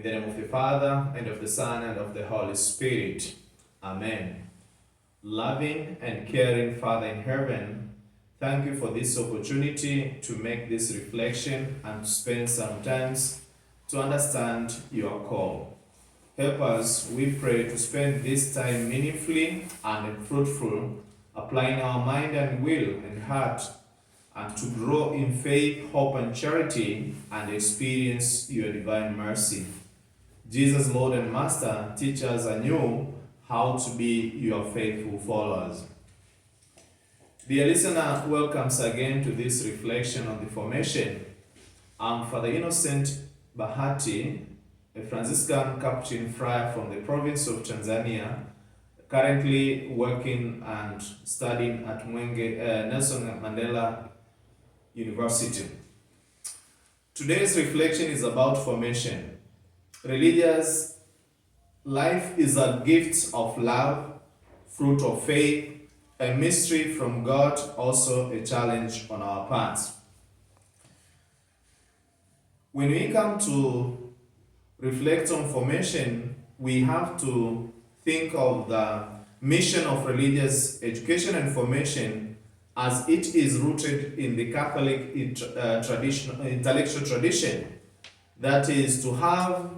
the name of the Father, and of the Son, and of the Holy Spirit. Amen. Loving and caring Father in heaven, thank you for this opportunity to make this reflection and to spend some time to understand your call. Help us, we pray, to spend this time meaningfully and fruitful, applying our mind and will and heart, and to grow in faith, hope, and charity, and experience your divine mercy. Jesus, Lord and Master, teach us anew how to be your faithful followers. Dear listener, welcome again to this reflection on the formation. I'm Father Innocent Bahati, a Franciscan Capuchin friar from the province of Tanzania, currently working and studying at Nelson Mandela University. Today's reflection is about formation. Religious life is a gift of love, fruit of faith, a mystery from God, also a challenge on our part. When we come to reflect on formation, we have to think of the mission of religious education and formation as it is rooted in the Catholic intellectual tradition. That is, to have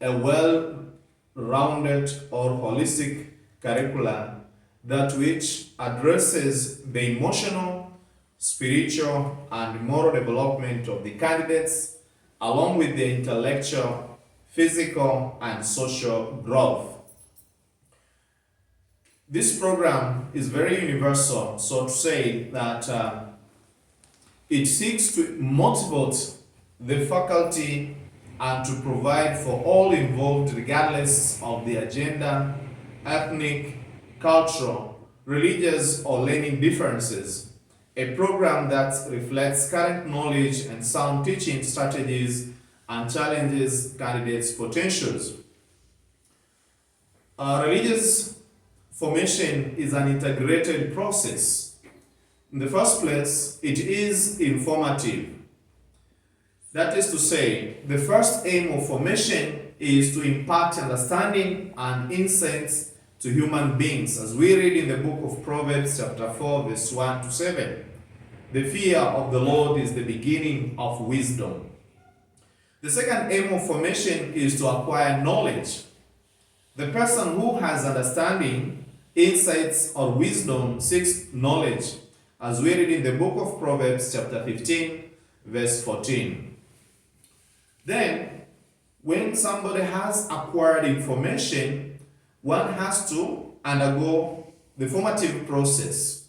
a well-rounded or holistic curricula that which addresses the emotional, spiritual, and moral development of the candidates, along with the intellectual, physical, and social growth. This program is very universal, so to say that it seeks to motivate the faculty and to provide for all involved, regardless of the agenda, ethnic, cultural, religious, or learning differences. A program that reflects current knowledge and sound teaching strategies and challenges candidates' potentials. Religious formation is an integrated process. In the first place, it is informative. That is to say, the first aim of formation is to impart understanding and insights to human beings, as we read in the book of Proverbs chapter 4, verse 1 to 7. The fear of the Lord is the beginning of wisdom. The second aim of formation is to acquire knowledge. The person who has understanding, insights, or wisdom seeks knowledge, as we read in the book of Proverbs chapter 15, verse 14. Then, when somebody has acquired information, one has to undergo the formative process.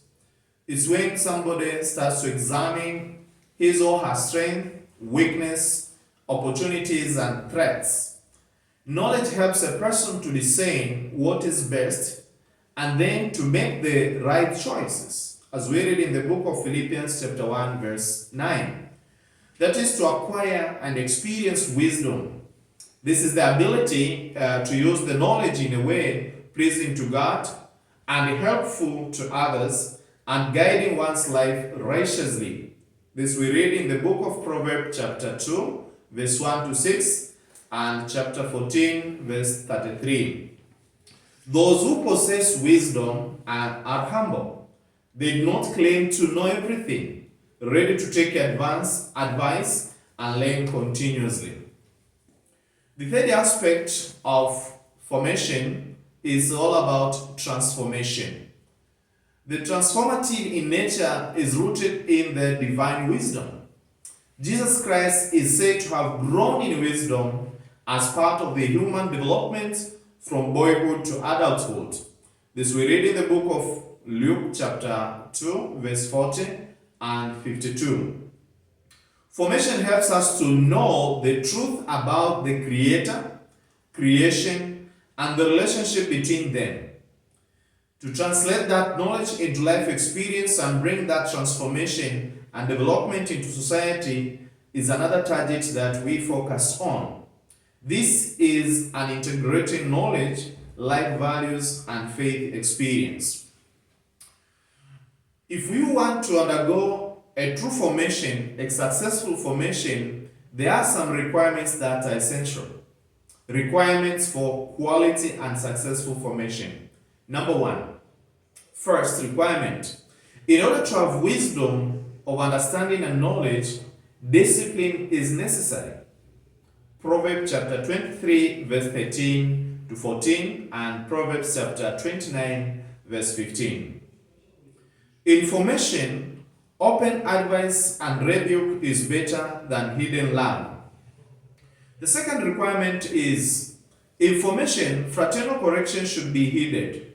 It's when somebody starts to examine his or her strength, weakness, opportunities, and threats. Knowledge helps a person to discern what is best and then to make the right choices, as we read in the book of Philippians chapter 1, verse 9. That is to acquire and experience wisdom. This is the ability to use the knowledge in a way pleasing to God and helpful to others and guiding one's life righteously. This we read in the book of Proverbs chapter 2, verse 1 to 6 and chapter 14, verse 33. Those who possess wisdom are humble. They do not claim to know everything, ready to take advance, advice, and learn continuously. The third aspect of formation is all about transformation. The transformative in nature is rooted in the divine wisdom. Jesus Christ is said to have grown in wisdom as part of the human development from boyhood to adulthood. This we read in the book of Luke chapter 2, verse 40 and 52. Formation helps us to know the truth about the Creator, creation, and the relationship between them. To translate that knowledge into life experience and bring that transformation and development into society is another target that we focus on. This is an integrating knowledge, life values, and faith experience. If we want to undergo a true formation, a successful formation, there are some requirements that are essential. Requirements for quality and successful formation. Number one, first requirement. In order to have wisdom of understanding and knowledge, discipline is necessary. Proverbs chapter 23, verse 13 to 14, and Proverbs chapter 29, verse 15. Information, open advice and rebuke is better than hidden love. The second requirement is information, fraternal correction should be heeded.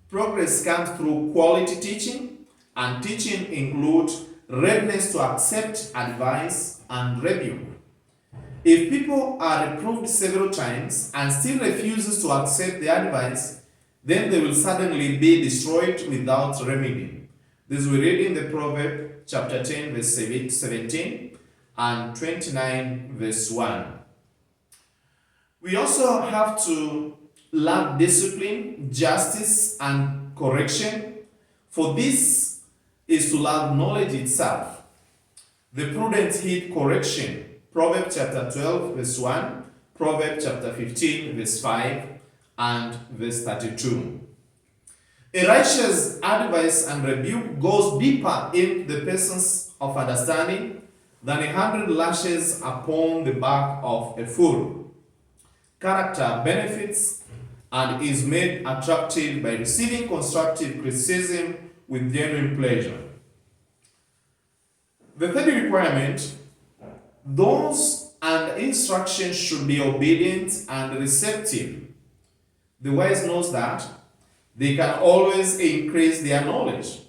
Progress comes through quality teaching, and teaching includes readiness to accept advice and rebuke. If people are reproved several times and still refuses to accept the advice, then they will suddenly be destroyed without remedy. This we read in the Proverbs chapter 10 verse 17 and 29 verse 1. We also have to love discipline, justice, and correction, for this is to love knowledge itself. The prudent heed correction, Proverbs chapter 12, verse 1, Proverbs chapter 15, verse 5, and verse 32. A righteous advice and rebuke goes deeper in the persons of understanding than 100 lashes upon the back of a fool. Character benefits and is made attractive by receiving constructive criticism with genuine pleasure. The third requirement, those and instructions should be obedient and receptive. The wise knows that they can always increase their knowledge.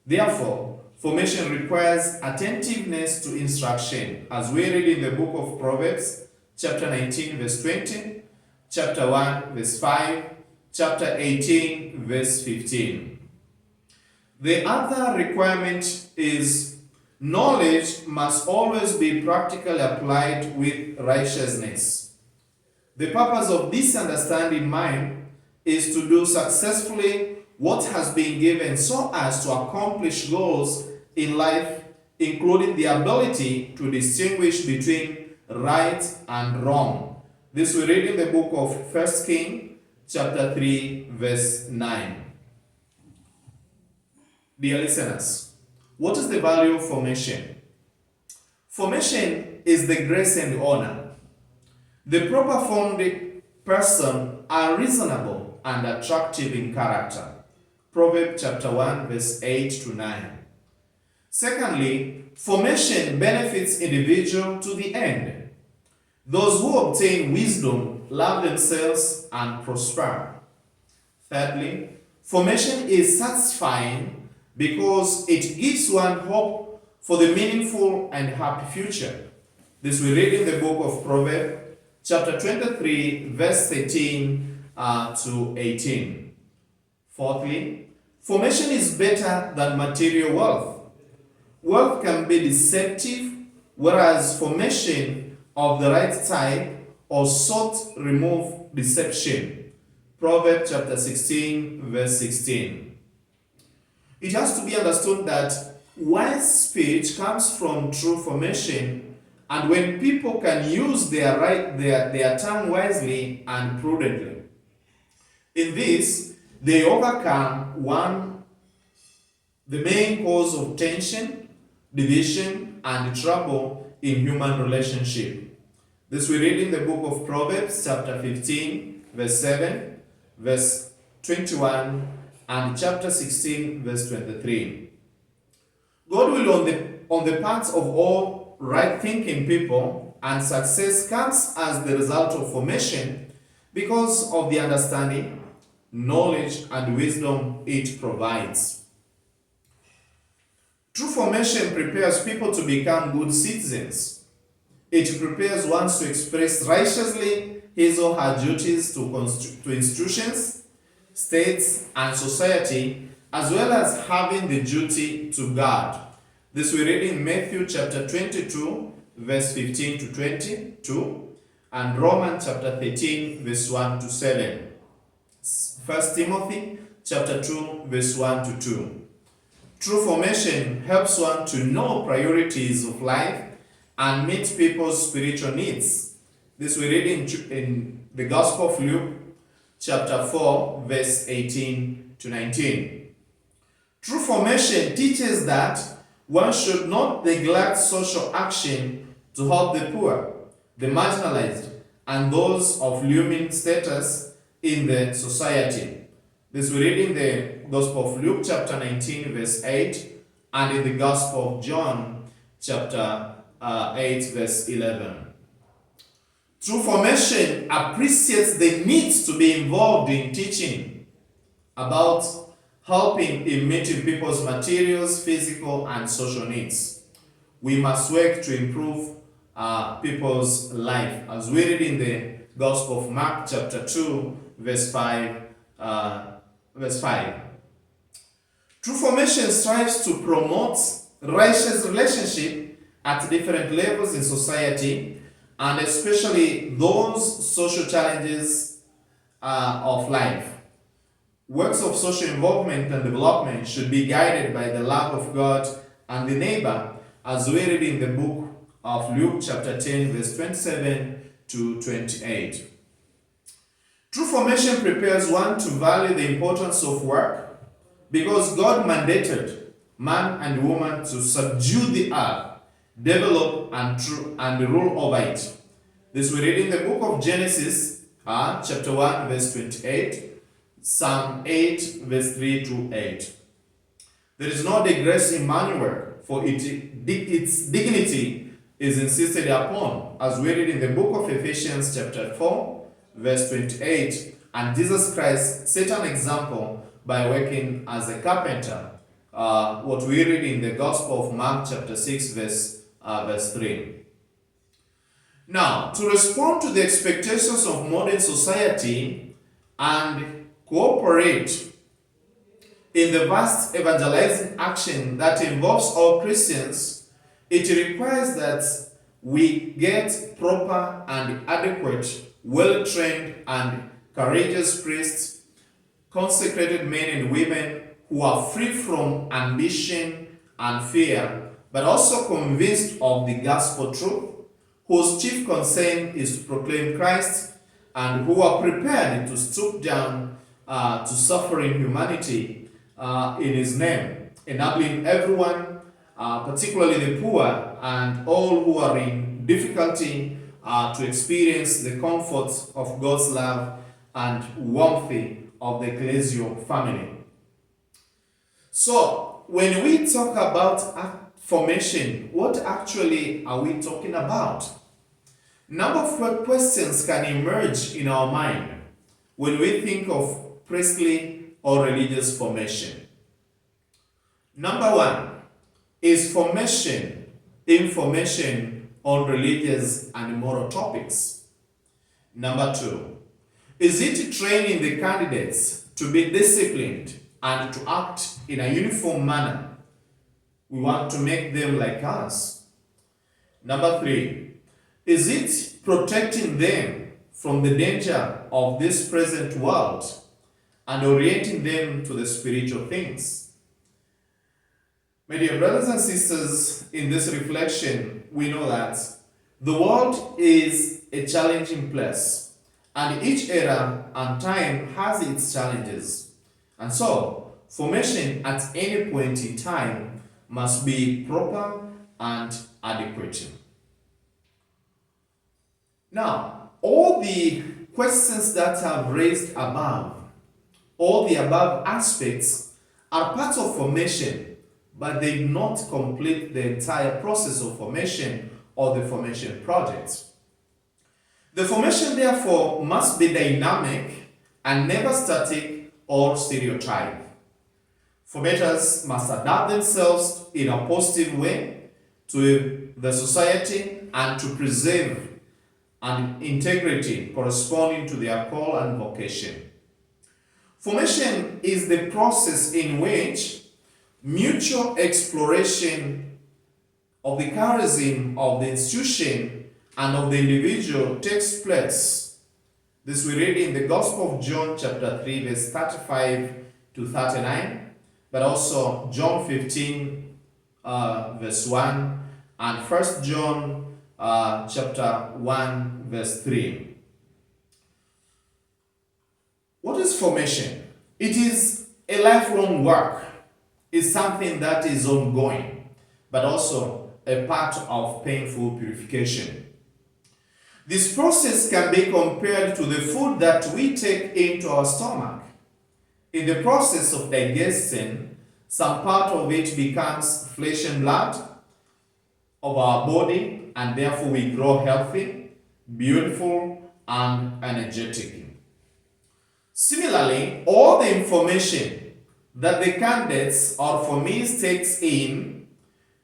Therefore, formation requires attentiveness to instruction, as we read in the book of Proverbs, chapter 19, verse 20, chapter 1, verse 5, chapter 18, verse 15. The other requirement is knowledge must always be practically applied with righteousness. The purpose of this understanding mind is to do successfully what has been given so as to accomplish goals in life, including the ability to distinguish between right and wrong. This we read in the book of 1 Kings, chapter 3, verse 9. Dear listeners, what is the value of formation? Formation is the grace and honor. The proper formed person are reasonable and attractive in character. Proverbs chapter 1, verse 8 to 9. Secondly, formation benefits individual to the end. Those who obtain wisdom love themselves and prosper. Thirdly, formation is satisfying because it gives one hope for the meaningful and happy future. This we read in the book of Proverbs, chapter 23, verse 13 to 18. Fourthly, formation is better than material wealth. Wealth can be deceptive, whereas formation of the right type or sort remove deception. Proverbs chapter 16, verse 16. It has to be understood that wise speech comes from true formation, and when people can use their tongue wisely and prudently. In this, they overcome the main cause of tension, division, and trouble in human relationship. This we read in the book of Proverbs, chapter 15, verse 7, verse 21, and chapter 16, verse 23. God will, on the parts of all right-thinking people, and success comes as the result of formation because of the understanding, knowledge, and wisdom it provides. True formation prepares people to become good citizens. It prepares one to express righteously his or her duties to institutions, states, and society, as well as having the duty to God. This we read in Matthew chapter 22, verse 15 to 22, and Romans chapter 13, verse 1 to 7. 1 Timothy chapter 2, verse 1 to 2. True formation helps one to know priorities of life and meet people's spiritual needs. This we read in the Gospel of Luke, chapter 4, verse 18 to 19. True formation teaches that one should not neglect social action to help the poor, the marginalized, and those of looming status in the society. This we read in the Gospel of Luke, chapter 19, verse 8, and in the Gospel of John, chapter 8, verse 11. True formation appreciates the need to be involved in teaching about helping in meeting people's materials, physical, and social needs. We must work to improve people's life, as we read in the Gospel of Mark, chapter 2, verse 5. True formation strives to promote righteous relationship at different levels in society, and especially those social challenges of life. Works of social involvement and development should be guided by the love of God and the neighbor, as we read in the book of Luke, chapter 10, verse 27 to 28. True formation prepares one to value the importance of work, because God mandated man and woman to subdue the earth, develop and rule over it. This we read in the book of Genesis, chapter 1, verse 28, Psalm 8, verse 3 to 8. There is no digress in manual work, for its dignity is insisted upon, as we read in the book of Ephesians, chapter 4, verse 28, and Jesus Christ set an example by working as a carpenter. What we read in the Gospel of Mark, chapter 6, verse 3. Now, to respond to the expectations of modern society and cooperate in the vast evangelizing action that involves all Christians, it requires that we get proper and adequate, well-trained and courageous priests, consecrated men and women who are free from ambition and fear, but also convinced of the gospel truth, whose chief concern is to proclaim Christ, and who are prepared to stoop down to suffering humanity in His name, enabling everyone, particularly the poor and all who are in difficulty, to experience the comforts of God's love and warmth of the ecclesial family. So, when we talk about formation, what actually are we talking about? Number of questions can emerge in our mind when we think of priestly or religious formation. Number one, is formation information on religious and moral topics? Number two, is it training the candidates to be disciplined and to act in a uniform manner? We want to make them like us. Number three, is it protecting them from the danger of this present world and orienting them to the spiritual things? My dear brothers and sisters, in this reflection, we know that the world is a challenging place, and each era and time has its challenges. And so, formation at any point in time must be proper and adequate. Now, all the questions that I've raised above, all the above aspects are part of formation, but they do not complete the entire process of formation or the formation project. The formation, therefore, must be dynamic and never static or stereotype. Formators must adapt themselves in a positive way to the society and to preserve and integrity corresponding to their call and vocation. Formation is the process in which mutual exploration of the charism of the institution and of the individual takes place. This we read in the Gospel of John, chapter 3, verse 35 to 39, but also John 15, verse 1, and 1 John chapter 1, verse 3. What is formation? It is a lifelong work. It's something that is ongoing, but also a part of painful purification. This process can be compared to the food that we take into our stomach. In the process of digestion, some part of it becomes flesh and blood of our body, and therefore we grow healthy, beautiful, and energetic. Similarly, all the information that the candidates or formees takes in,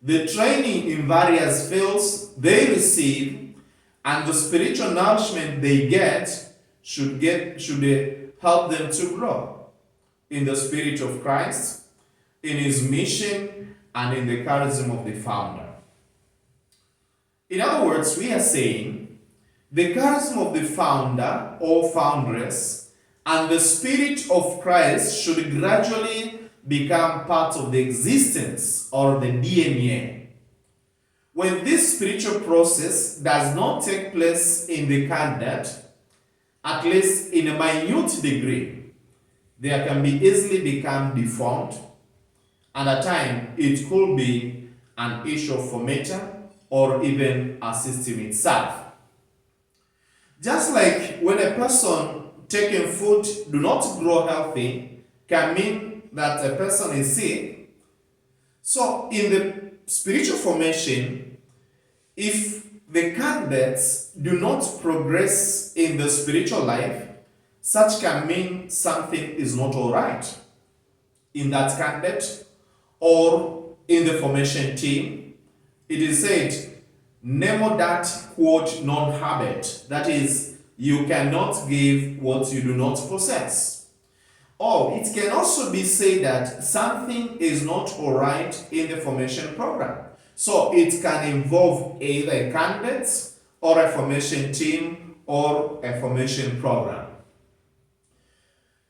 the training in various fields they receive, and the spiritual nourishment they get should help them to grow in the spirit of Christ, in his mission, and in the charism of the founder. In other words, we are saying the charism of the founder or foundress and the spirit of Christ should gradually become part of the existence or the DNA. When this spiritual process does not take place in the candidate, at least in a minute degree, there can be easily become deformed, and at times it could be an issue of formator or even a system itself. Just like when a person taking food do not grow healthy can mean that a person is sick. So in the spiritual formation, if the candidates do not progress in the spiritual life, such can mean something is not all right in that candidate or in the formation team. It is said, nemo dat quod non habet. That is, you cannot give what you do not possess. Or it can also be said that something is not all right in the formation program. So it can involve either a candidate or a formation team or a formation program.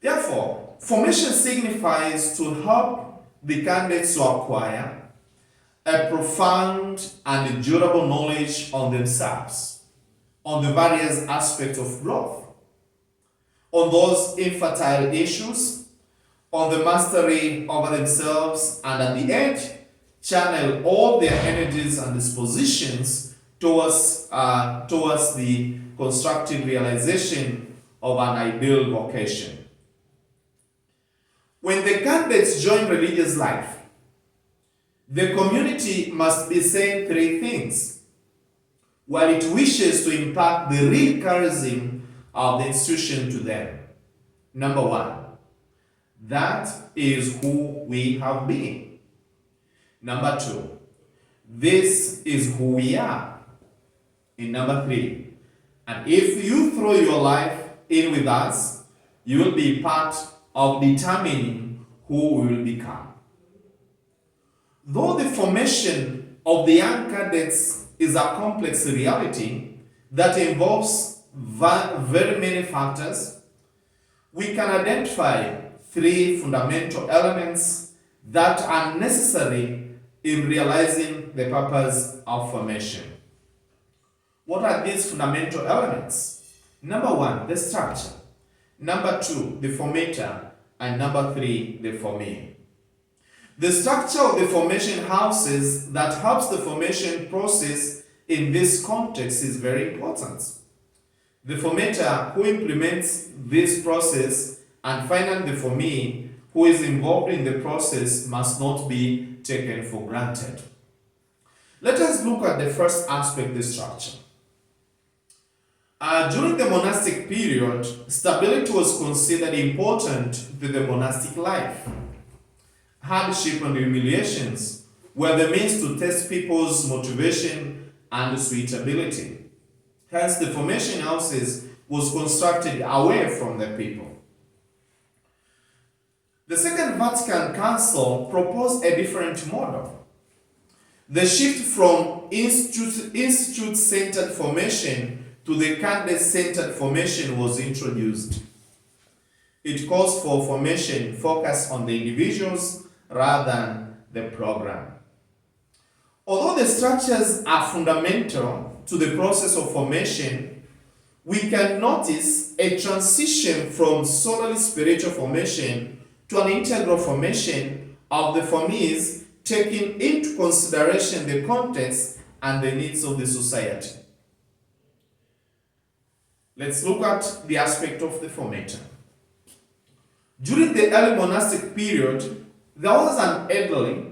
Therefore, formation signifies to help the candidates to acquire a profound and durable knowledge on themselves, on the various aspects of growth, on those infertile issues, on the mastery over themselves, and at the end, channel all their energies and dispositions towards the constructive realization of an ideal vocation. When the candidates join religious life, the community must be saying three things while it wishes to impart the real charism of the institution to them. Number one, that is who we have been. Number two, this is who we are. In number three, and if you throw your life in with us, you will be part of determining who we will become. Though the formation of the young cadets is a complex reality that involves very many factors, we can identify three fundamental elements that are necessary in realizing the purpose of formation. What are these fundamental elements? Number one, the structure. Number two, the formator. And number three, the formee. The structure of the formation houses that helps the formation process in this context is very important. The formator who implements this process and finally the formee who is involved in the process must not be taken for granted. Let us look at the first aspect, the structure. During the monastic period, stability was considered important to the monastic life. Hardship and humiliations were the means to test people's motivation and suitability. Hence, the formation houses was constructed away from the people. The Second Vatican Council proposed a different model. The shift from institute-centered formation to the candidate-centered formation was introduced. It calls for formation focused on the individuals rather than the program. Although the structures are fundamental to the process of formation, we can notice a transition from solely spiritual formation to an integral formation of the formees, taking into consideration the context and the needs of the society. Let's look at the aspect of the formator. During the early monastic period, there was an elderly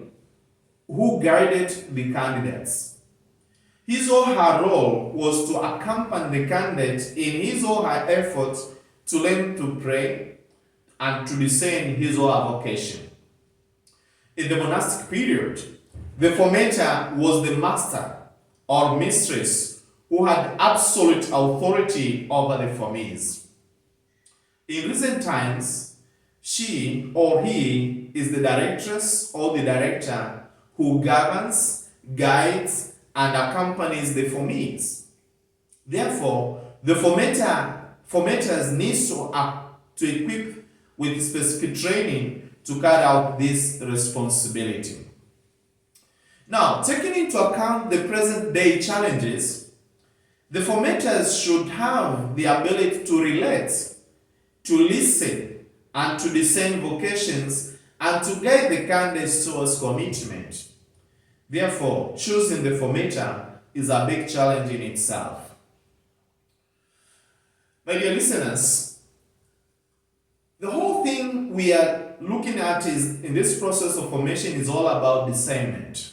who guided the candidates. His or her role was to accompany the candidate in his or her efforts to learn to pray and to discern his or her vocation. In the monastic period, the formator was the master or mistress who had absolute authority over the formees. In recent times, she or he is the directress or the director who governs, guides, and accompanies the formees. Therefore, the formators needs to equip with specific training to carry out this responsibility. Now, taking into account the present day challenges, the formators should have the ability to relate, to listen, and to discern vocations, and to guide the candidates towards commitment. Therefore, choosing the formator is a big challenge in itself. My dear listeners, the whole thing we are looking at is in this process of formation is all about discernment.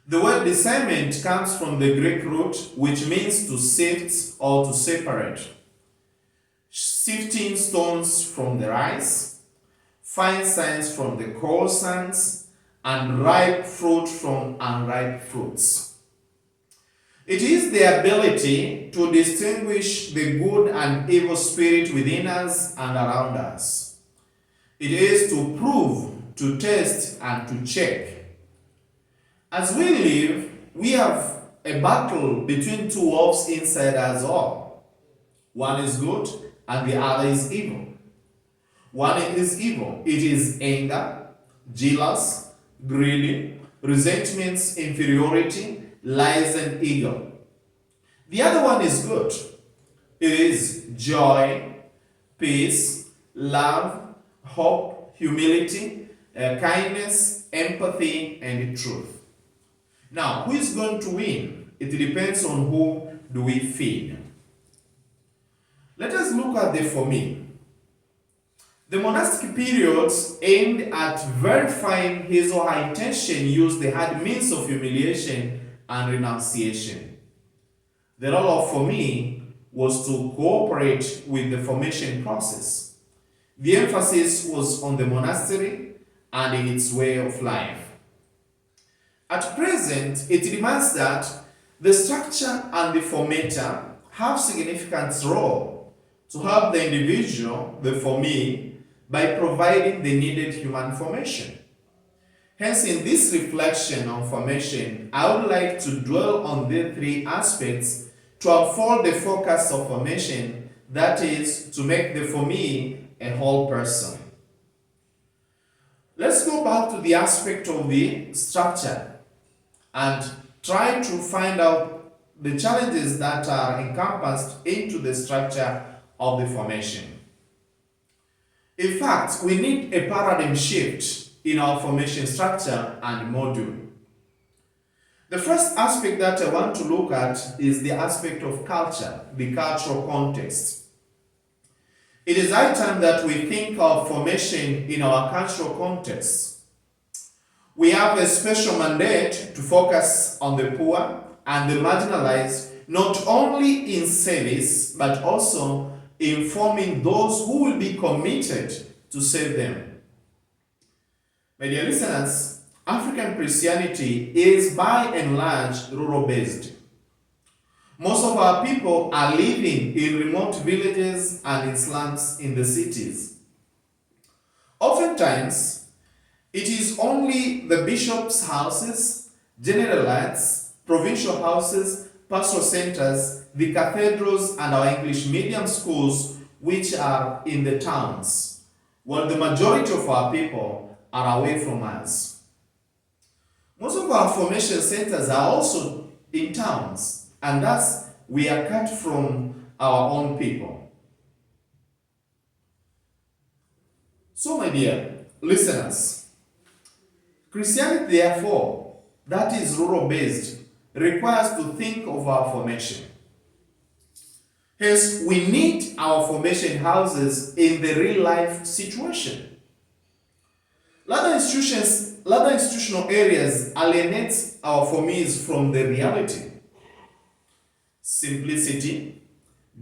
The word discernment comes from the Greek root, which means to sift or to separate. Sifting stones from the rice, fine sands from the coarse sands, and ripe fruit from unripe fruits. It is the ability to distinguish the good and evil spirit within us and around us. It is to prove, to test, and to check. As we live, we have a battle between two wolves inside us all. One is good and the other is evil. One is evil. It is anger, jealous, greedy, resentments, inferiority, lies, and ego. The other one is good. It is joy, peace, love, hope, humility, kindness, empathy, and truth. Now, who is going to win? It depends on who do we feed. Let us look at the formee. The monastic periods aimed at verifying his or her intention used the hard means of humiliation and renunciation. The role of formee was to cooperate with the formation process. The emphasis was on the monastery and in its way of life. At present, it remains that the structure and the formator have significant role to help the individual, the formee, by providing the needed human formation. Hence, in this reflection on formation, I would like to dwell on the three aspects to unfold the focus of formation, that is, to make the formee a whole person. Let's go back to the aspect of the structure and try to find out the challenges that are encompassed into the structure of the formation. In fact, we need a paradigm shift in our formation structure and module. The first aspect that I want to look at is the aspect of culture, the cultural context. It is high time that we think of formation in our cultural context. We have a special mandate to focus on the poor and the marginalized, not only in service, but also in forming those who will be committed to save them. My dear listeners, African Christianity is by and large rural-based. Most of our people are living in remote villages and in slums in the cities. Oftentimes, it is only the bishops' houses, general lands, provincial houses, pastoral centers, the cathedrals, and our English medium schools which are in the towns, while the majority of our people are away from us. Most of our formation centers are also in towns, and thus we are cut from our own people. So, my dear listeners, Christianity, therefore, that is rural-based, requires to think of our formation. Hence, we need our formation houses in the real-life situation. Other institutional areas alienate our formees from the reality. Simplicity,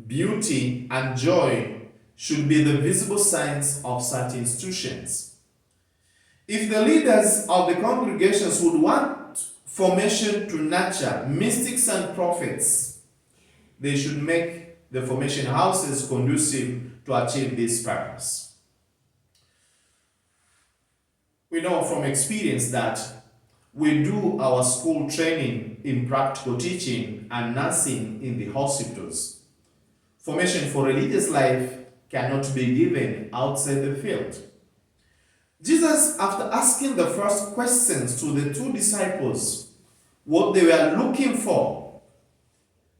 beauty, and joy should be the visible signs of such institutions. If the leaders of the congregations would want formation to nurture mystics and prophets, they should make the formation houses conducive to achieve this purpose. We know from experience that we do our school training in practical teaching and nursing in the hospitals. Formation for religious life cannot be given outside the field. Jesus, after asking the first questions to the two disciples, what they were looking for,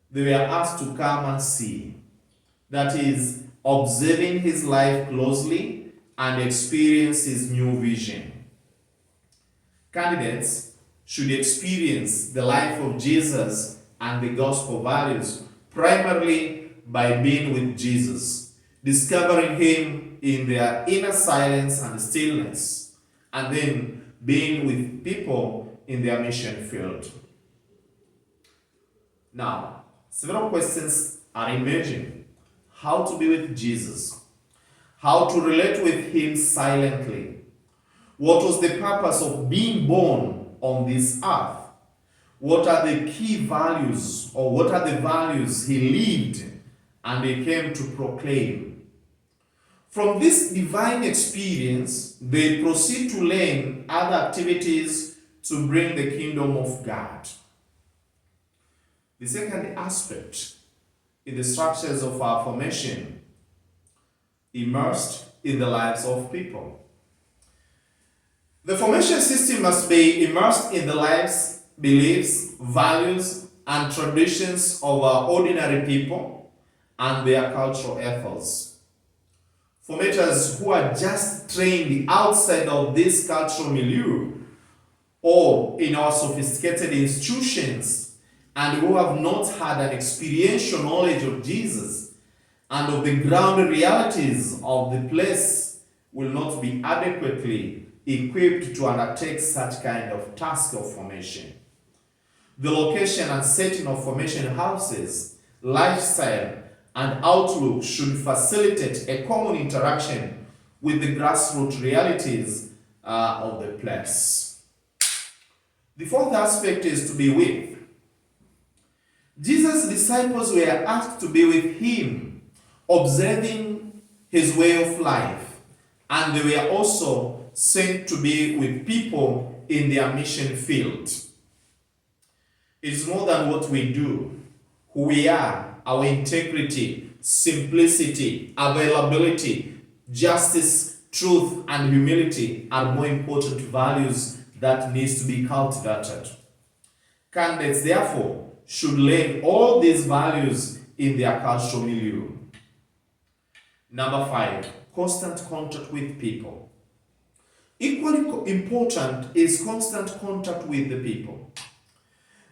they were asked to come and see. That is, observing his life closely and experience his new vision. Candidates should experience the life of Jesus and the gospel values primarily by being with Jesus, discovering him in their inner silence and stillness, and then being with people in their mission field. Now, several questions are emerging. How to be with Jesus? How to relate with him silently? What was the purpose of being born on this earth? What are the key values, or what are the values he lived and he came to proclaim? From this divine experience, they proceed to learn other activities to bring the kingdom of God. The second aspect in the structures of our formation, immersed in the lives of people. The formation system must be immersed in the lives, beliefs, values, and traditions of our ordinary people and their cultural ethos. Formators who are just trained outside of this cultural milieu or in our sophisticated institutions and who have not had an experiential knowledge of Jesus and of the ground realities of the place will not be adequately equipped to undertake such kind of task of formation. The location and setting of formation houses, lifestyle, and outlook should facilitate a common interaction with the grassroots realities of the place. The fourth aspect is to be with. Jesus' disciples were asked to be with him, observing his way of life, and they were also sent to be with people in their mission field. It is more than what we do, who we are, our integrity, simplicity, availability, justice, truth, and humility are more important values that needs to be cultivated. Candidates, therefore, should learn all these values in their cultural milieu. Number 5, constant contact with people. Equally important is constant contact with the people.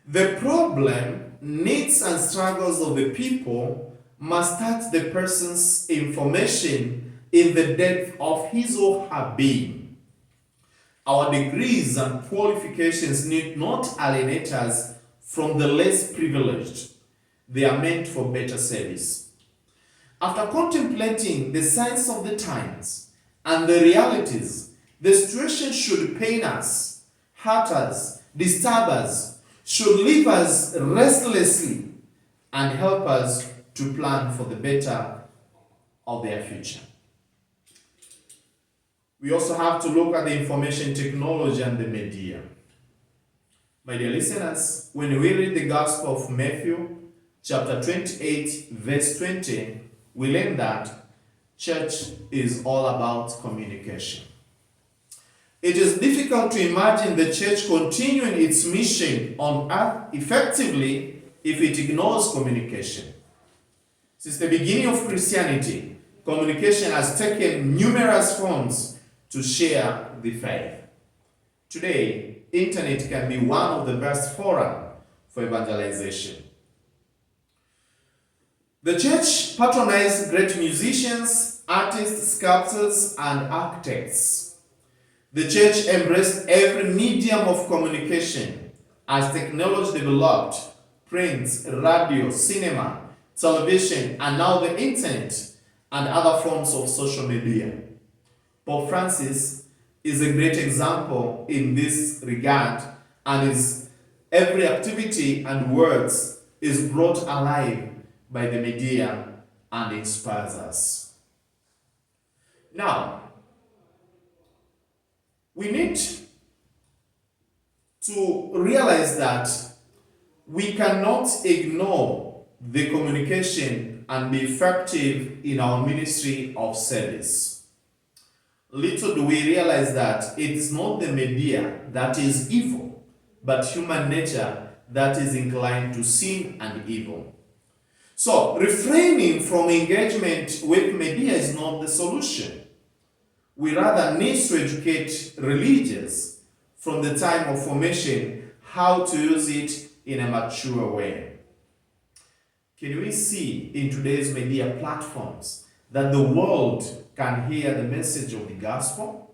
The problem, needs, and struggles of the people must touch the person's information in the depth of his or her being. Our degrees and qualifications need not alienate us from the less privileged. They are meant for better service. After contemplating the signs of the times and the realities, the situation should pain us, hurt us, disturb us, should leave us restlessly, and help us to plan for the better of their future. We also have to look at the information technology and the media. My dear listeners, when we read the Gospel of Matthew, chapter 28, verse 20, we learn that church is all about communication. It is difficult to imagine the church continuing its mission on earth effectively if it ignores communication. Since the beginning of Christianity, communication has taken numerous forms to share the faith. Today, internet can be one of the best fora for evangelization. The church patronized great musicians, artists, sculptors, and architects. The church embraced every medium of communication as technology developed: print, radio, cinema, television, and now the internet and other forms of social media. Pope Francis is a great example in this regard, and his every activity and words is brought alive by the media and inspires us. Now, we need to realize that we cannot ignore the communication and be effective in our ministry of service. Little do we realize that it is not the media that is evil, but human nature that is inclined to sin and evil. So, refraining from engagement with media is not the solution. We rather need to educate religious from the time of formation how to use it in a mature way. Can we see in today's media platforms that the world can hear the message of the gospel?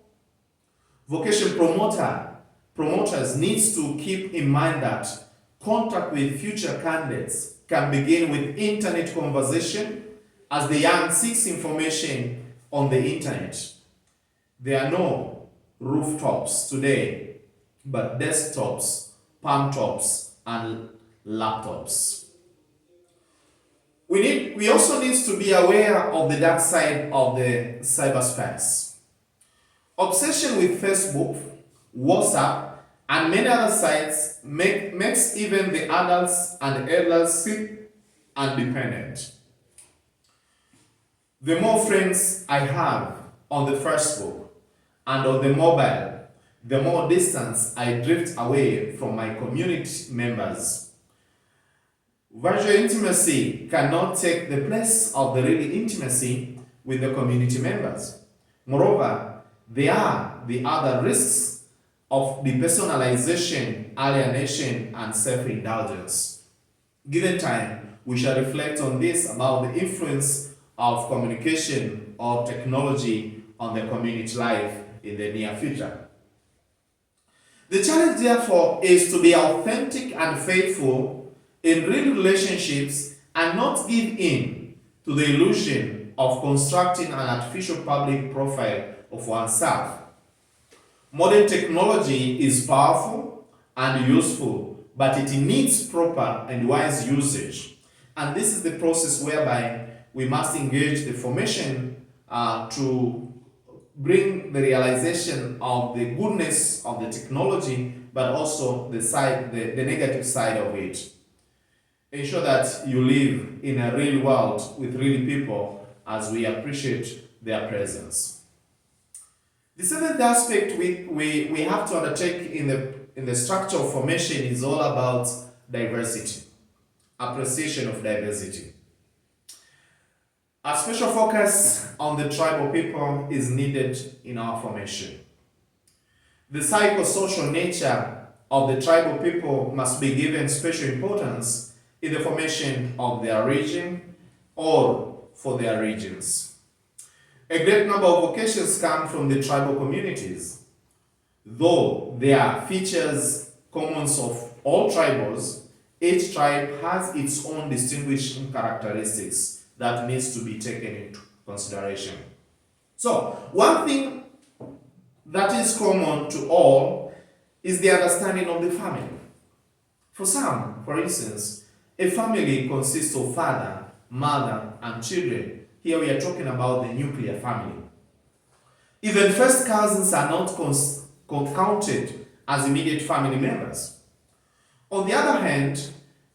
Vocation promoters needs to keep in mind that contact with future candidates can begin with internet conversation as the young seeks information on the internet. There are no rooftops today, but desktops, palm tops, and laptops. We also need to be aware of the dark side of the cyberspace. Obsession with Facebook, WhatsApp, and many other sites makes even the adults and elders feel independent. The more friends I have on the Facebook and on the mobile, the more distance I drift away from my community members. Virtual intimacy cannot take the place of the real intimacy with the community members. Moreover, there are the other risks of depersonalization, alienation, and self-indulgence. Given time, we shall reflect on this about the influence of communication or technology on the community life in the near future. The challenge, therefore, is to be authentic and faithful in real relationships and not give in to the illusion of constructing an artificial public profile of oneself. Modern technology is powerful and useful, but it needs proper and wise usage. And this is the process whereby we must engage the formation to bring the realization of the goodness of the technology, but also the negative side of it. Ensure that you live in a real world with real people as we appreciate their presence. The seventh aspect we have to undertake in the structure of formation is all about diversity, appreciation of diversity. A special focus on the tribal people is needed in our formation. The psychosocial nature of the tribal people must be given special importance in the formation of their region or for their regions. A great number of vocations come from the tribal communities. Though there are features common of all tribes, each tribe has its own distinguishing characteristics that needs to be taken into consideration. So, one thing that is common to all is the understanding of the family. For some, for instance, a family consists of father, mother, and children. Here we are talking about the nuclear family. Even first cousins are not counted as immediate family members. On the other hand,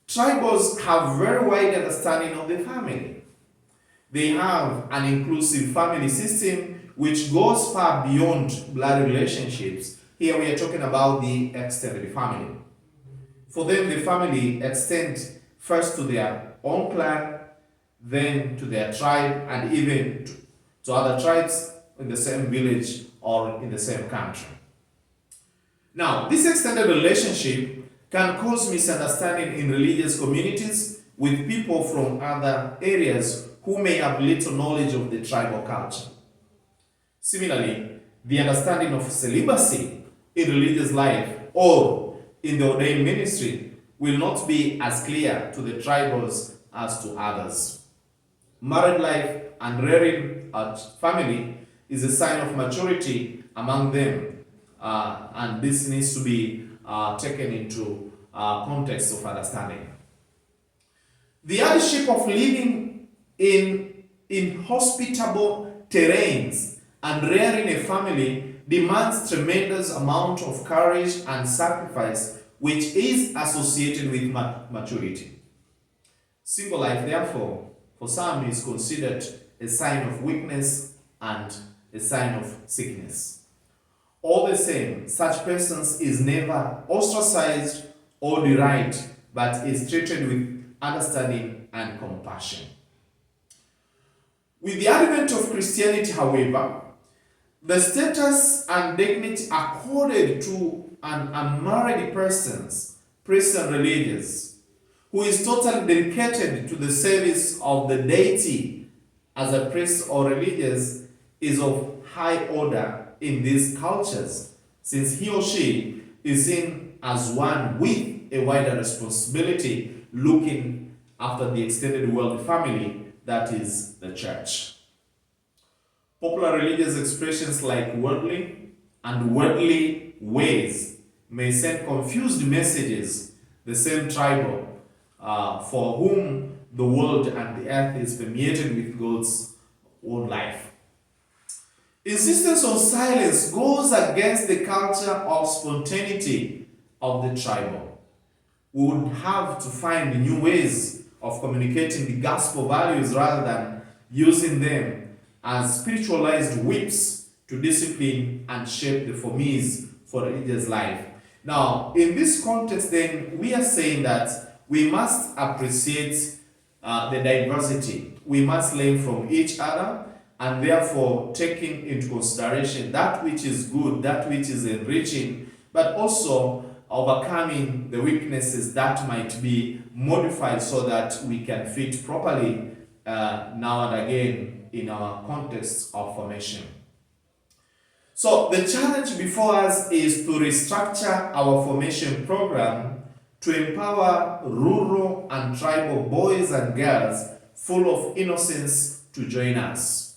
tribals have very wide understanding of the family. They have an inclusive family system which goes far beyond blood relationships. Here we are talking about the extended family. For them, the family extends first to their own clan, then to their tribe, and even to other tribes in the same village or in the same country. Now, this extended relationship can cause misunderstanding in religious communities with people from other areas who may have little knowledge of the tribal culture. Similarly, the understanding of celibacy in religious life or in the ordained ministry will not be as clear to the tribals as to others. Married life and rearing a family is a sign of maturity among them, and this needs to be taken into context of understanding. The hardship of living in inhospitable terrains and rearing a family demands tremendous amount of courage and sacrifice, which is associated with maturity. Single life, therefore, for some is considered a sign of weakness and a sign of sickness. All the same, such persons is never ostracized or derided, but is treated with understanding and compassion. With the advent of Christianity, however, the status and dignity accorded to an unmarried persons, priest and religious, who is totally dedicated to the service of the deity as a priest or religious, is of high order in these cultures, since he or she is seen as one with a wider responsibility looking after the extended world family, that is the church. Popular religious expressions like worldly and worldly ways may send confused messages, the same tribal for whom the world and the earth is permeated with God's own life. Insistence on silence goes against the culture of spontaneity of the tribal. We would have to find new ways of communicating the gospel values rather than using them as spiritualized whips to discipline and shape the formes for religious life. Now, in this context, then, we are saying that we must appreciate the diversity. We must learn from each other, and therefore taking into consideration that which is good, that which is enriching, but also overcoming the weaknesses that might be modified so that we can fit properly now and again in our context of formation. So the challenge before us is to restructure our formation program to empower rural and tribal boys and girls full of innocence to join us.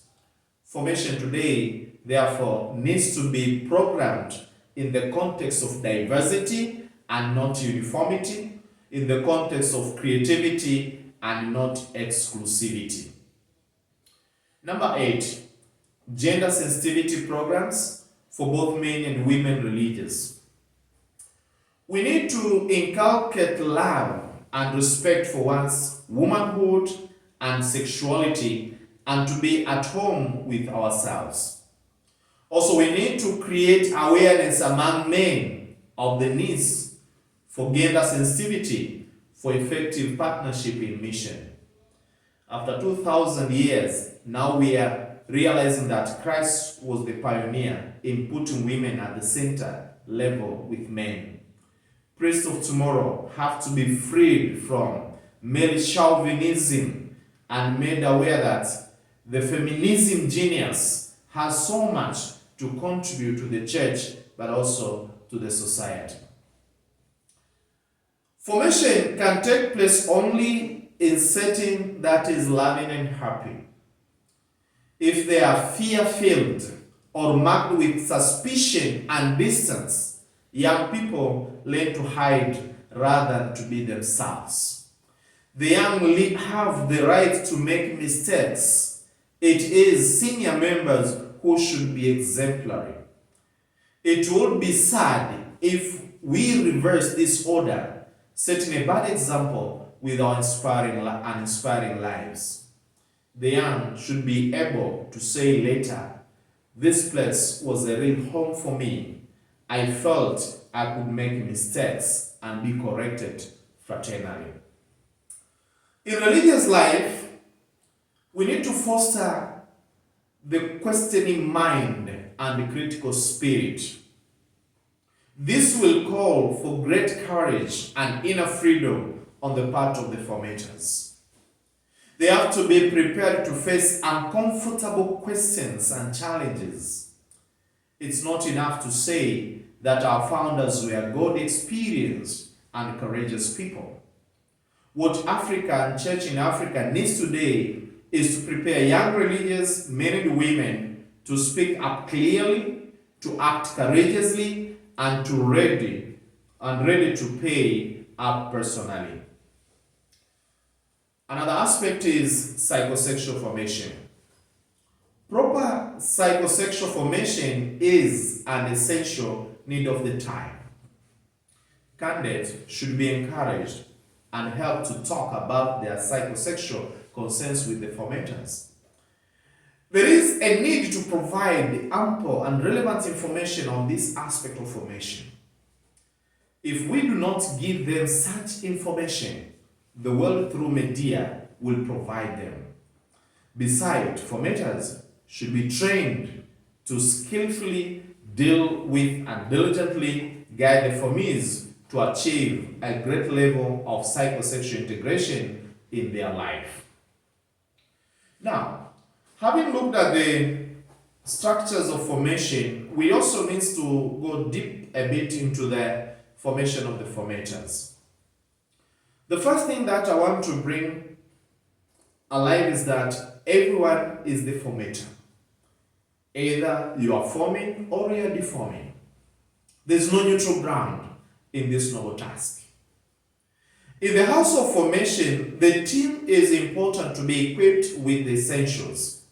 Formation today, therefore, needs to be programmed in the context of diversity and not uniformity, in the context of creativity and not exclusivity. Number 8, gender sensitivity programs for both men and women religious. We need to inculcate love and respect for one's womanhood and sexuality, and to be at home with ourselves. Also, we need to create awareness among men of the needs for gender sensitivity for effective partnership in mission. After 2,000 years, now we are realizing that Christ was the pioneer in putting women at the center level with men. Priests of tomorrow have to be freed from male chauvinism and made aware that the feminism genius has so much to contribute to the church, but also to the society. Formation can take place only in setting that is loving and happy. If they are fear-filled or marked with suspicion and distance, young people learn to hide rather than to be themselves. The young have the right to make mistakes. It is senior members who should be exemplary. It would be sad if we reverse this order, setting a bad example with our inspiring lives. The young should be able to say later, "This place was a real home for me. I felt I could make mistakes and be corrected fraternally." In religious life, We need to foster the questioning mind and the critical spirit. This will call for great courage and inner freedom on the part of the formators. They have to be prepared to face uncomfortable questions and challenges. It's not enough to say that our founders were God-experienced and courageous people. What Africa and Church in Africa needs today is to prepare young religious men and women to speak up clearly, to act courageously, and ready to pay up personally. Another aspect is psychosexual formation. Proper psychosexual formation is an essential need of the time. Candidates should be encouraged and helped to talk about their psychosexual concerns with the formators. There is a need to provide ample and relevant information on this aspect of formation. If we do not give them such information, the world through media will provide them. Besides, formators should be trained to skillfully deal with and diligently guide the formees to achieve a great level of psychosexual integration in their life. Now, having looked at the structures of formation, we also need to go deep a bit into the formation of the formators. The first thing that I want to bring alive is that everyone is the formator. Either you are forming or you are deforming. There's no neutral ground in this noble task. In the house of formation, the team is important to be equipped with the essentials.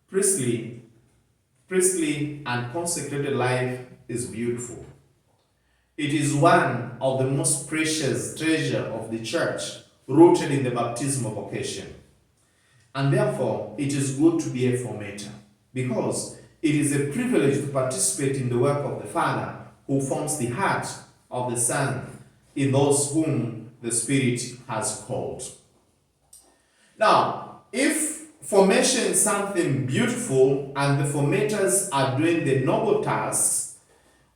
Priestly and consecrated life is beautiful. It is one of the most precious treasures of the church, rooted in the baptismal vocation. And therefore, it is good to be a formator, because it is a privilege to participate in the work of the Father, who forms the heart of the Son in those whom the Spirit has called. Now, if formation is something beautiful and the formators are doing the noble tasks,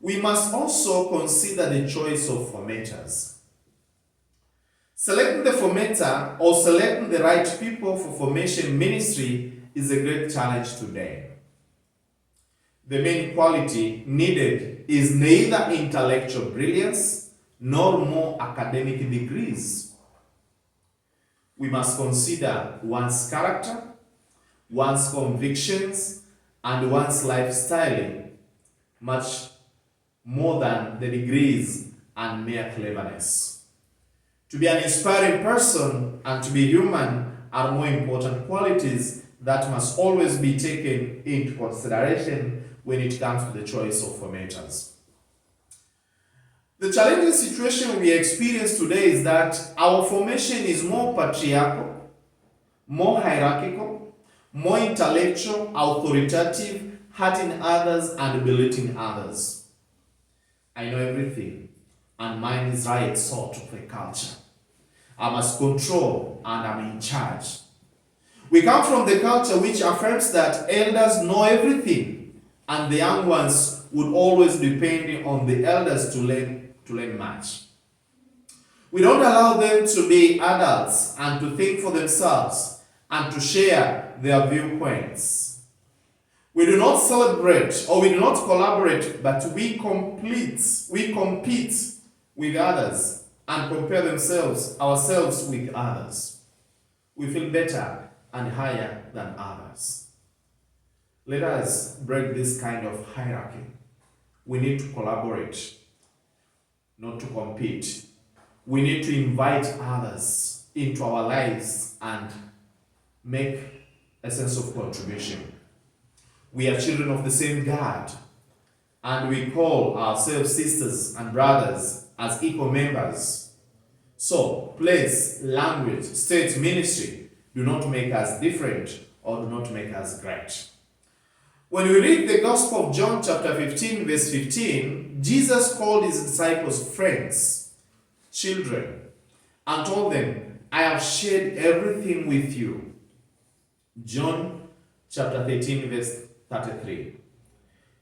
we must also consider the choice of formators. Selecting the formator or selecting the right people for formation ministry is a great challenge today. The main quality needed is neither intellectual brilliance nor more academic degrees. We must consider one's character, one's convictions, and one's lifestyle much more than the degrees and mere cleverness. To be an inspiring person and to be human are more important qualities that must always be taken into consideration when it comes to the choice of formators. The challenging situation we experience today is that our formation is more patriarchal, more hierarchical, more intellectual, authoritative, hurting others and belittling others. I know everything, and mine is right sort of a culture. I must control and I'm in charge. We come from the culture which affirms that elders know everything, and the young ones would always depend on the elders to learn much. We don't allow them to be adults and to think for themselves and to share their viewpoints. We do not celebrate or we do not collaborate, but we compete with others and compare ourselves with others. We feel better and higher than others. Let us break this kind of hierarchy. We need to collaborate, not to compete. We need to invite others into our lives and make a sense of contribution. We are children of the same God, and we call ourselves sisters and brothers as equal members. So, place, language, state, ministry do not make us different or do not make us great. When we read the Gospel of John chapter 15, verse 15, Jesus called his disciples friends, children, and told them, I have shared everything with you. John chapter 13, verse 33.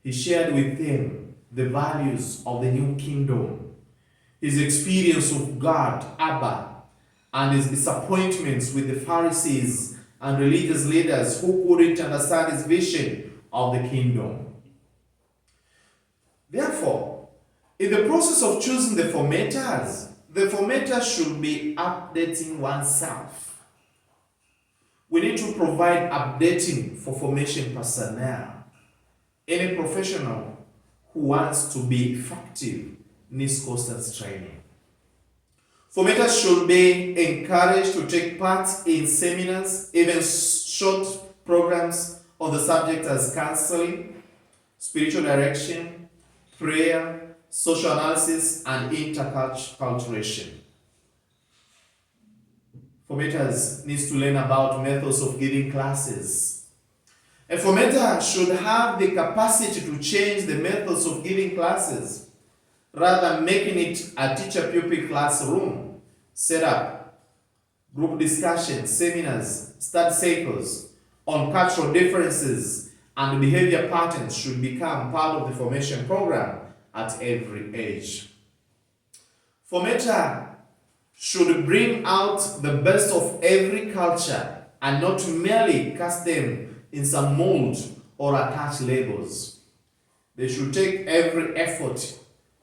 He shared with them the values of the new kingdom, his experience of God, Abba, and his disappointments with the Pharisees and religious leaders who couldn't understand his vision of the kingdom. Therefore, in the process of choosing the formator should be updating oneself. We need to provide updating for formation personnel. Any professional who wants to be effective needs constant training. Formators should be encouraged to take part in seminars, even short programs on the subject as counseling, spiritual direction, prayer, social analysis, and interculturation. Formators needs to learn about methods of giving classes. A formator should have the capacity to change the methods of giving classes rather than making it a teacher-pupil classroom. Set up group discussions, seminars, study cycles on cultural differences and behavior patterns should become part of the formation program at every age. Formator should bring out the best of every culture and not merely cast them in some mold or attach labels. They should take every effort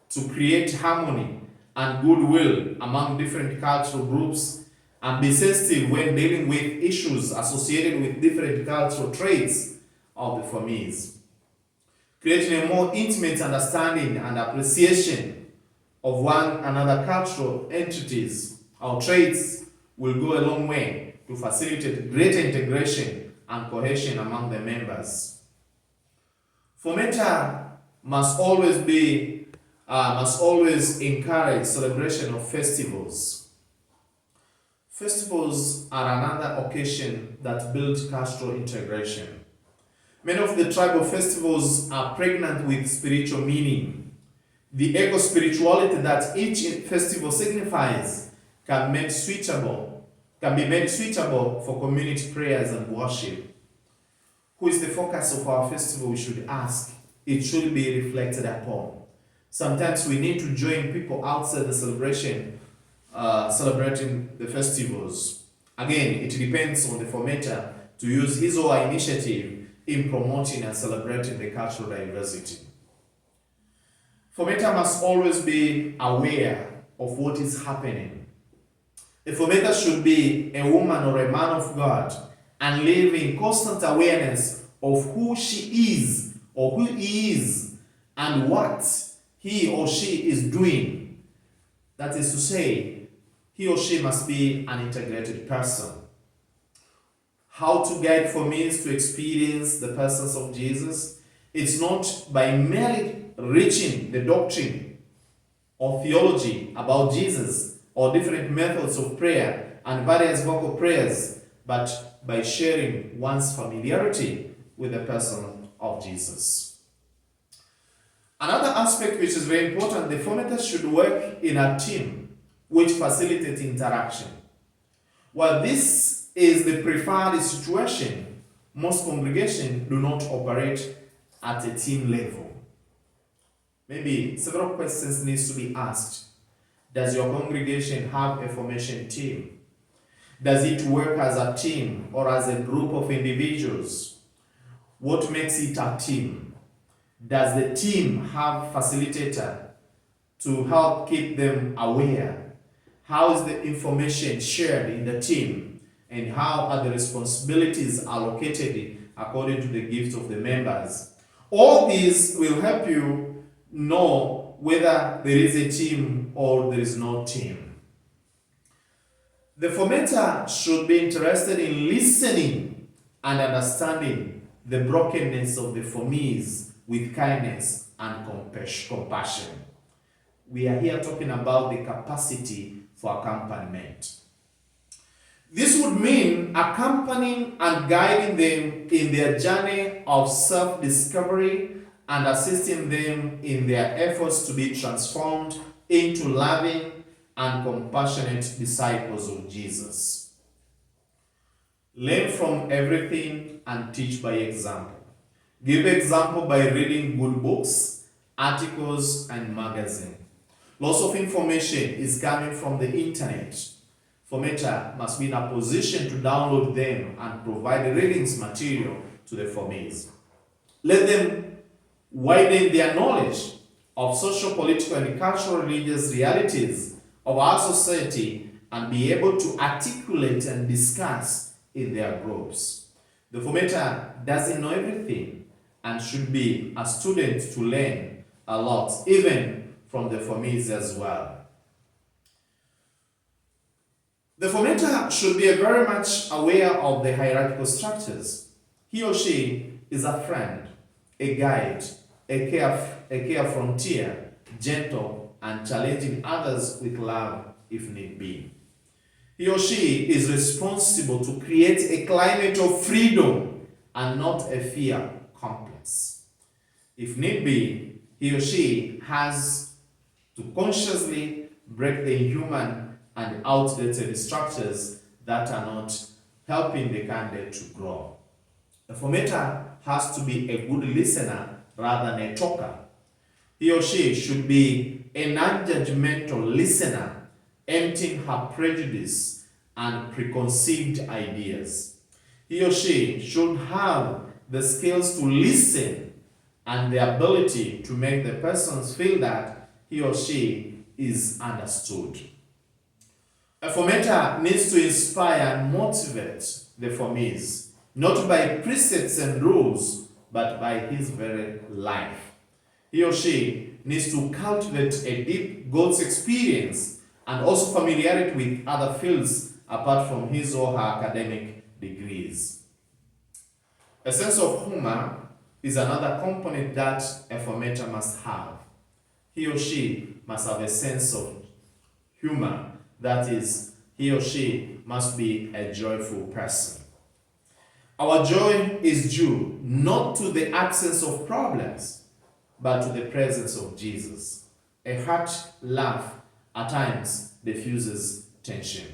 to create harmony and goodwill among different cultural groups and be sensitive when dealing with issues associated with different cultural traits of the formees. Creating a more intimate understanding and appreciation of one another cultural entities or traits will go a long way to facilitate greater integration and cohesion among the members. Formator must always encourage celebration of festivals. Festivals are another occasion that builds cultural integration. Many of the tribal festivals are pregnant with spiritual meaning. The eco-spirituality that each festival signifies can be made suitable for community prayers and worship. Who is the focus of our festival, we should ask. It should be reflected upon. Sometimes we need to join people outside the celebration, celebrating the festivals. Again, it depends on the formator to use his or her initiative in promoting and celebrating the cultural diversity. Formator must always be aware of what is happening. A formator should be a woman or a man of God and live in constant awareness of who she is or who he is and what he or she is doing. That is to say, he or she must be an integrated person. How to guide formees to experience the presence of Jesus? It's not by merely reaching the doctrine or theology about Jesus or different methods of prayer and various vocal prayers, but by sharing one's familiarity with the person of Jesus. Another aspect which is very important, the formator should work in a team which facilitates interaction. While this is the preferred situation, most congregations do not operate at a team level. Maybe several questions need to be asked. Does your congregation have a formation team? Does it work as a team or as a group of individuals? What makes it a team? Does the team have facilitator to help keep them aware? How is the information shared in the team? And how are the responsibilities allocated according to the gift of the members? All these will help you know whether there is a team or there is no team. The formator should be interested in listening and understanding the brokenness of the formees with kindness and compassion. We are here talking about the capacity for accompaniment. This would mean accompanying and guiding them in their journey of self-discovery and assisting them in their efforts to be transformed into loving and compassionate disciples of Jesus. Learn from everything and teach by example. Give example by reading good books, articles, and magazines. Lots of information is coming from the internet. Formator must be in a position to download them and provide readings material to the formees. Let them widen their knowledge of social, political, and cultural religious realities of our society and be able to articulate and discuss in their groups. The formator doesn't know everything and should be a student to learn a lot, even from the formees as well. The formator should be very much aware of the hierarchical structures. He or she is a friend, a guide, a care frontier, gentle and challenging others with love if need be. He or she is responsible to create a climate of freedom and not a fear complex. If need be, he or she has to consciously break the inhuman and outdated structures that are not helping the candidate to grow. The formator has to be a good listener rather than a talker. He or she should be a non-judgmental listener, emptying her prejudice and preconceived ideas. He or she should have the skills to listen and the ability to make the persons feel that he or she is understood. A formator needs to inspire and motivate the formees, not by precepts and rules, but by his very life. He or she needs to cultivate a deep God's experience and also familiarity with other fields apart from his or her academic degrees. A sense of humor is another component that a formator must have. He or she must have a sense of humor, that is, he or she must be a joyful person. Our joy is due not to the absence of problems, but to the presence of Jesus. A heart laugh at times diffuses tension.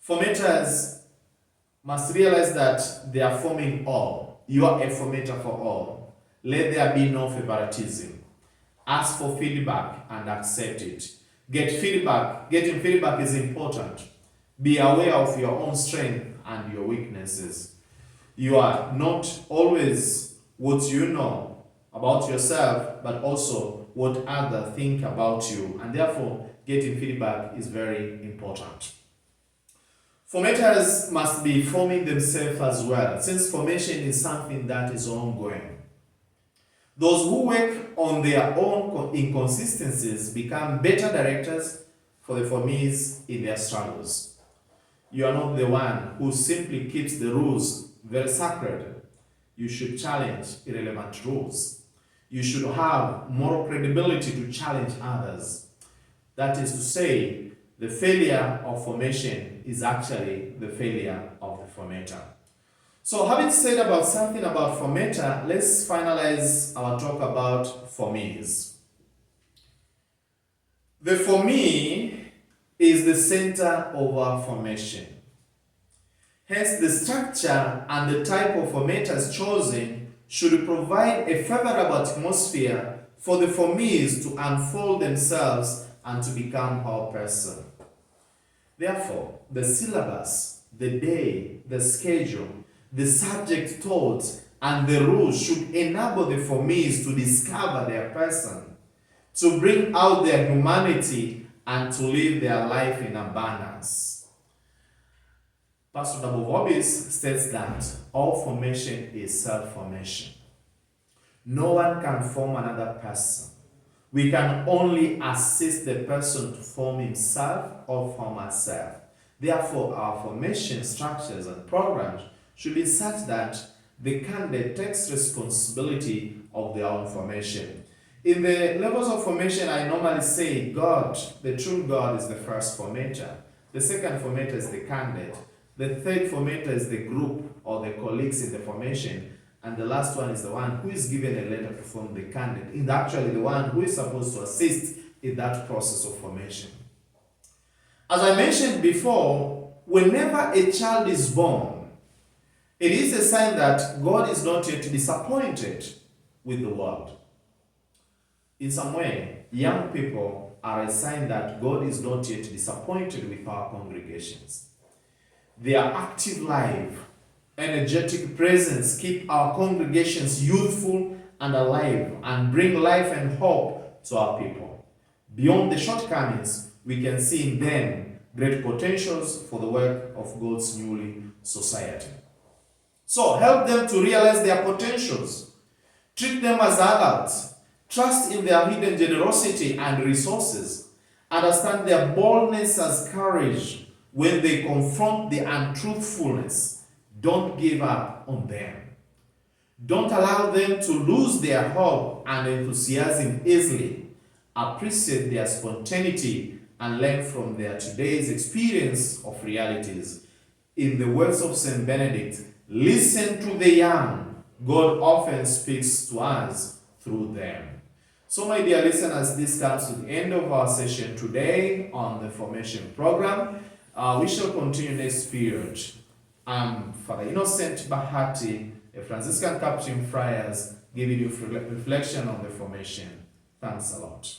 Formators must realize that they are forming all. You are a formator for all. Let there be no favoritism. Ask for feedback and accept it. Get feedback. Getting feedback is important. Be aware of your own strength and your weaknesses. You are not always what you know about yourself, but also what others think about you. And therefore, getting feedback is very important. Formators must be forming themselves as well, since formation is something that is ongoing. Those who work on their own inconsistencies become better directors for the formees in their struggles. You are not the one who simply keeps the rules very sacred. You should challenge irrelevant rules. You should have moral credibility to challenge others. That is to say, the failure of formation is actually the failure of the formator. So having said about something about formator, let's finalize our talk about formees. The formee is the center of our formation. Hence, the structure and the type of formators chosen should provide a favorable atmosphere for the formees to unfold themselves and to become whole person. Therefore, the syllabus, the day, the schedule, the subject taught, and the rules should enable the formees to discover their person, to bring out their humanity, and to live their life in abundance. Pastor Dabovobis states that all formation is self-formation. No one can form another person. We can only assist the person to form himself or form herself. Therefore, our formation structures and programs should be such that the candidate takes responsibility of their own formation. In the levels of formation, I normally say God, the true God, is the first formator. The second formator is the candidate. The third formator is the group or the colleagues in the formation. And the last one is the one who is given a letter to form the candidate. Is actually the one who is supposed to assist in that process of formation. As I mentioned before, whenever a child is born, it is a sign that God is not yet disappointed with the world. In some way, young people are a sign that God is not yet disappointed with our congregations. Their active life, energetic presence keep our congregations youthful and alive and bring life and hope to our people. Beyond the shortcomings, we can see in them great potentials for the work of God's newly society. So help them to realize their potentials. Treat them as adults. Trust in their hidden generosity and resources. Understand their boldness as courage when they confront the untruthfulness. Don't give up on them. Don't allow them to lose their hope and enthusiasm easily. Appreciate their spontaneity and learn from their today's experience of realities. In the words of St. Benedict, listen to the young. God often speaks to us through them. So my dear listeners, this comes to the end of our session today on the formation program. We shall continue next period. I'm Father Innocent Bahati, a Franciscan Capuchin Friars, giving you reflection on the formation. Thanks a lot.